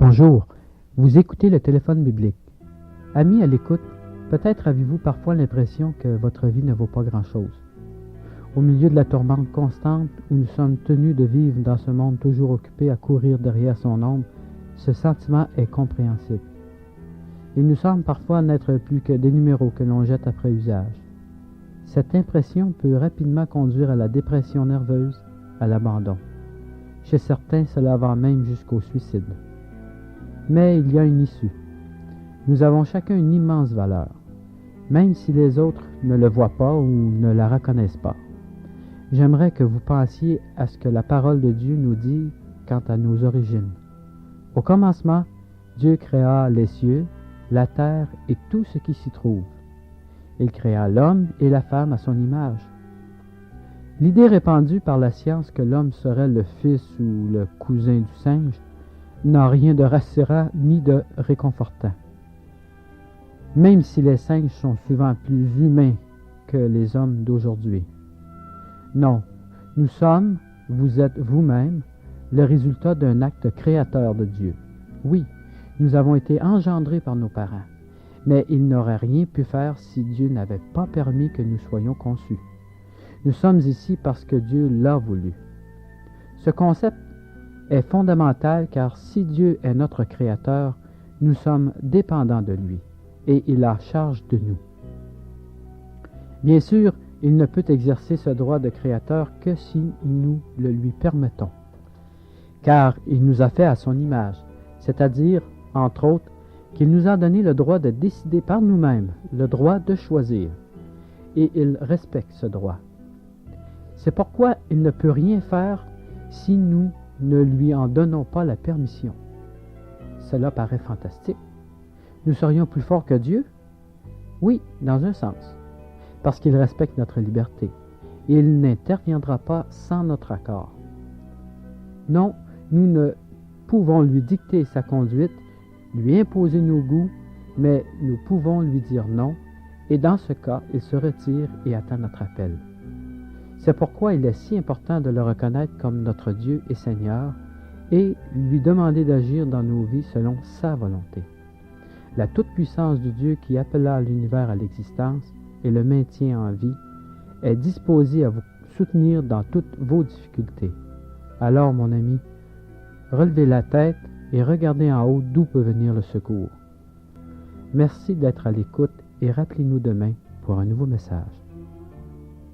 Bonjour, vous écoutez le téléphone biblique. Amis à l'écoute, peut-être avez-vous parfois l'impression que votre vie ne vaut pas grand-chose. Au milieu de la tourmente constante où nous sommes tenus de vivre dans ce monde toujours occupé à courir derrière son ombre, ce sentiment est compréhensible. Il nous semble parfois n'être plus que des numéros que l'on jette après usage. Cette impression peut rapidement conduire à la dépression nerveuse, à l'abandon. Chez certains, cela va même jusqu'au suicide. Mais il y a une issue. Nous avons chacun une immense valeur, même si les autres ne le voient pas ou ne la reconnaissent pas. J'aimerais que vous pensiez à ce que la parole de Dieu nous dit quant à nos origines. Au commencement, Dieu créa les cieux, la terre et tout ce qui s'y trouve. Il créa l'homme et la femme à son image. L'idée répandue par la science que l'homme serait le fils ou le cousin du singe n'a rien de rassurant ni de réconfortant. Même si les singes sont souvent plus humains que les hommes d'aujourd'hui. Non, nous sommes, vous êtes vous-même, le résultat d'un acte créateur de Dieu. Oui, nous avons été engendrés par nos parents, mais ils n'auraient rien pu faire si Dieu n'avait pas permis que nous soyons conçus. Nous sommes ici parce que Dieu l'a voulu. Ce concept est fondamental car si Dieu est notre Créateur, nous sommes dépendants de lui et il a charge de nous. Bien sûr, il ne peut exercer ce droit de Créateur que si nous le lui permettons, car il nous a fait à son image, c'est-à-dire, entre autres, qu'il nous a donné le droit de décider par nous-mêmes, le droit de choisir, et il respecte ce droit. C'est pourquoi il ne peut rien faire si nous ne lui en donnons pas la permission. Cela paraît fantastique. Nous serions plus forts que Dieu? Oui, dans un sens, parce qu'il respecte notre liberté, et il n'interviendra pas sans notre accord. Non, nous ne pouvons lui dicter sa conduite, lui imposer nos goûts, mais nous pouvons lui dire non, et dans ce cas, il se retire et attend notre appel. C'est pourquoi il est si important de le reconnaître comme notre Dieu et Seigneur et lui demander d'agir dans nos vies selon sa volonté. La toute-puissance de Dieu qui appela l'univers à l'existence et le maintient en vie est disposée à vous soutenir dans toutes vos difficultés. Alors, mon ami, relevez la tête et regardez en haut d'où peut venir le secours. Merci d'être à l'écoute et rappelez-nous demain pour un nouveau message.